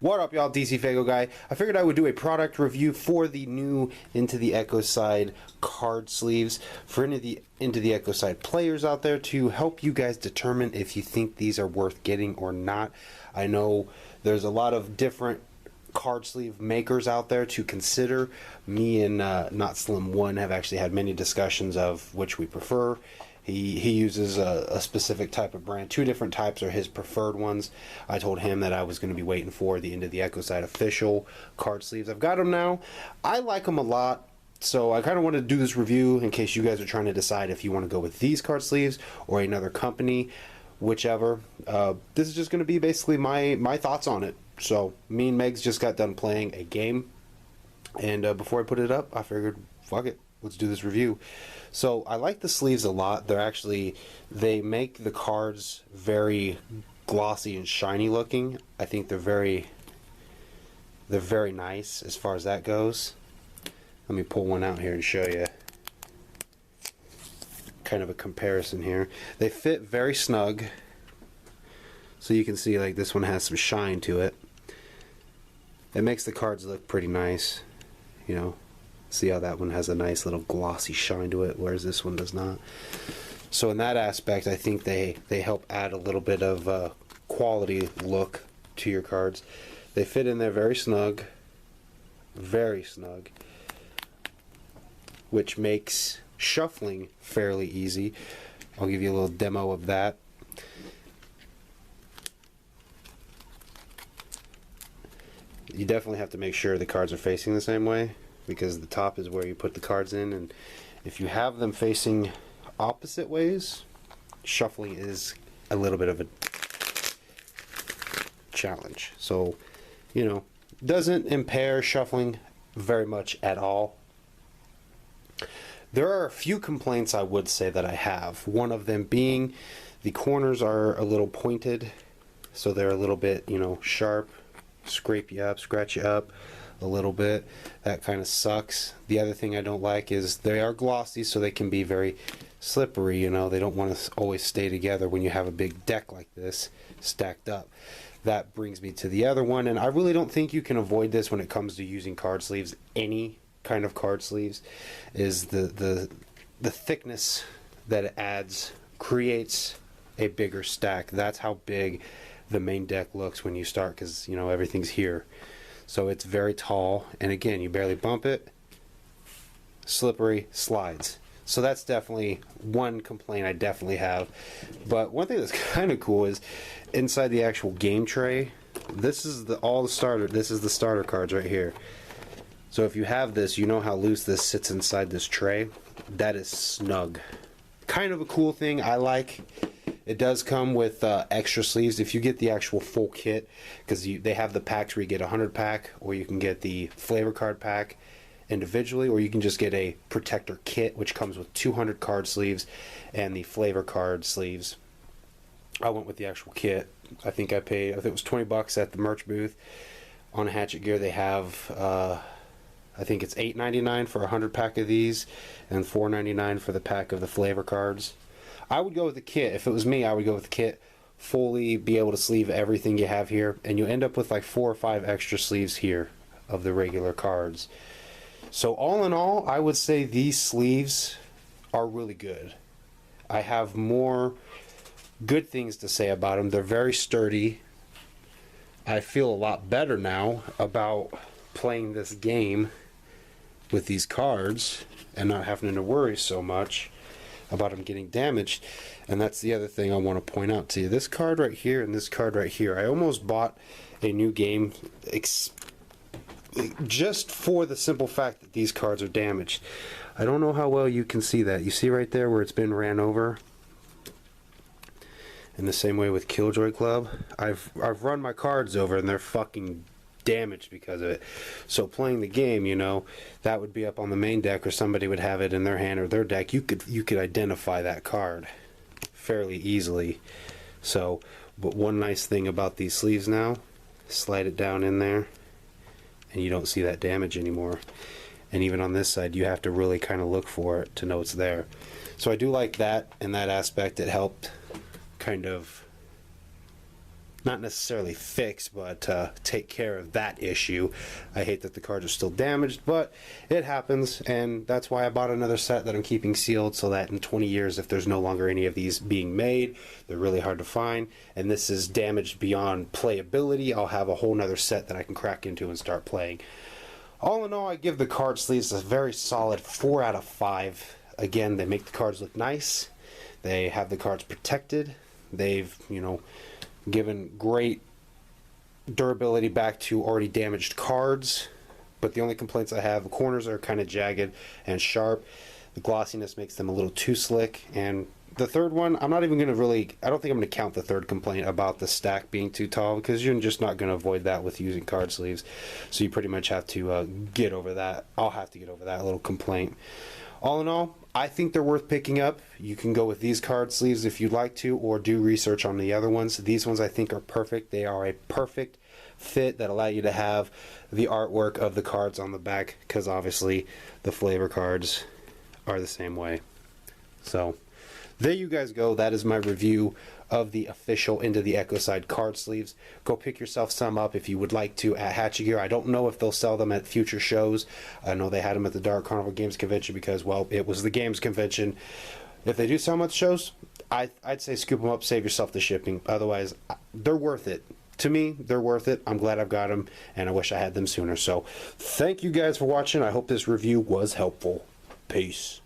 What up, y'all? DCFAYGOGUY. I figured I would do a product review for the new Into the Echoside card sleeves for Into the Echoside players out there to help you guys determine if you think these are worth getting or not. I know there's a lot of different card sleeve makers out there to consider. Me and Not Slim One have actually had many discussions of which we prefer. He uses a specific type of brand. Two different types are his preferred ones. I told him that I was going to be waiting for the Into the Echoside official card sleeves. I've got them now. I like them a lot, so I kind of wanted to do this review in case you guys are trying to decide if you want to go with these card sleeves or another company, whichever. This is just going to be basically my thoughts on it. So me and Megs just got done playing a game, and before I put it up, I figured, fuck it, let's do this review. So I like the sleeves a lot. They make the cards very glossy and shiny looking. I think they're very nice as far as that goes. Let me pull one out here and show you kind of a comparison here. They fit very snug, so you can see like this one has some shine to it. It makes the cards look pretty nice, you know. See how that one has a nice little glossy shine to it, whereas this one does not. So in that aspect, I think they help add a little bit of quality look to your cards. They fit in there very snug, which makes shuffling fairly easy. I'll give you a little demo of that. You definitely have to make sure the cards are facing the same way, because the top is where you put the cards in, and if you have them facing opposite ways, shuffling is a little bit of a challenge. So, you know, doesn't impair shuffling very much at all. There are a few complaints I would say that I have. One of them being the corners are a little pointed, so they're a little bit, you know, sharp, scrape you up, scratch you up a little bit. That kind of sucks. The other thing I don't like is they are glossy, so they can be very slippery. You know, they don't want to always stay together when you have a big deck like this stacked up. That brings me to the other one, and I really don't think you can avoid this when it comes to using card sleeves. Any kind of card sleeves is the thickness that it adds creates a bigger stack. That's how big the main deck looks when you start, because you know everything's here. So it's very tall, and again, you barely bump it, slippery, slides. So that's definitely one complaint I definitely have. But one thing that's kind of cool is inside the actual game tray, this is the starter cards right here. So if you have this, you know how loose this sits inside this tray. That is snug. Kind of a cool thing I like. It does come with extra sleeves if you get the actual full kit, because they have the packs where you get a 100 pack, or you can get the flavor card pack individually, or you can just get a protector kit which comes with 200 card sleeves and the flavor card sleeves. I went with the actual kit. I think it was 20 bucks at the merch booth. On Hatchet Gear they have I think it's $8.99 for a 100 pack of these and $4.99 for the pack of the flavor cards. I would go with the kit. If it was me, I would go with the kit. Fully be able to sleeve everything you have here, and you end up with like 4 or 5 extra sleeves here of the regular cards. So all in all, I would say these sleeves are really good. I have more good things to say about them. They're very sturdy. I feel a lot better now about playing this game with these cards and not having to worry so much about them getting damaged. And that's the other thing I want to point out to you. This card right here and this card right here, I almost bought a new game just for the simple fact that these cards are damaged. I don't know how well you can see that. You see right there where it's been ran over? In the same way with Killjoy Club, I've run my cards over and they're fucking damaged because of it. So playing the game, you know, that would be up on the main deck, or somebody would have it in their hand or their deck. You could identify that card fairly easily. So, but one nice thing about these sleeves now, slide it down in there and you don't see that damage anymore. And even on this side, you have to really kind of look for it to know it's there. So I do like that in that aspect. It helped kind of not necessarily fix, but take care of that issue. I hate that the cards are still damaged, but it happens, and that's why I bought another set that I'm keeping sealed, so that in 20 years, if there's no longer any of these being made, they're really hard to find, and this is damaged beyond playability, I'll have a whole nother set that I can crack into and start playing. All in all, I give the card sleeves a very solid 4 out of 5. Again, they make the cards look nice. They have the cards protected. They've, given great durability back to already damaged cards. But the only complaints I have, the corners are kind of jagged and sharp. The glossiness makes them a little too slick. And the third one, I'm not even going to I don't think I'm going to count the third complaint about the stack being too tall, because you're just not going to avoid that with using card sleeves. So you pretty much have to get over that. I'll have to get over that little complaint. All in all, I think they're worth picking up. You can go with these card sleeves if you'd like to, or do research on the other ones. These ones I think are perfect. They are a perfect fit that allow you to have the artwork of the cards on the back, because obviously the flavor cards are the same way. So there you guys go. That is my review of the official Into the Echoside card sleeves. Go pick yourself some up if you would like to at Hatchet Gear. I don't know if they'll sell them at future shows. I know they had them at the Dark Carnival Games Convention because, well, it was the games convention. If they do sell them at shows, I'd say scoop them up, save yourself the shipping. Otherwise, they're worth it. To me, they're worth it. I'm glad I've got them, and I wish I had them sooner. So thank you guys for watching. I hope this review was helpful. Peace.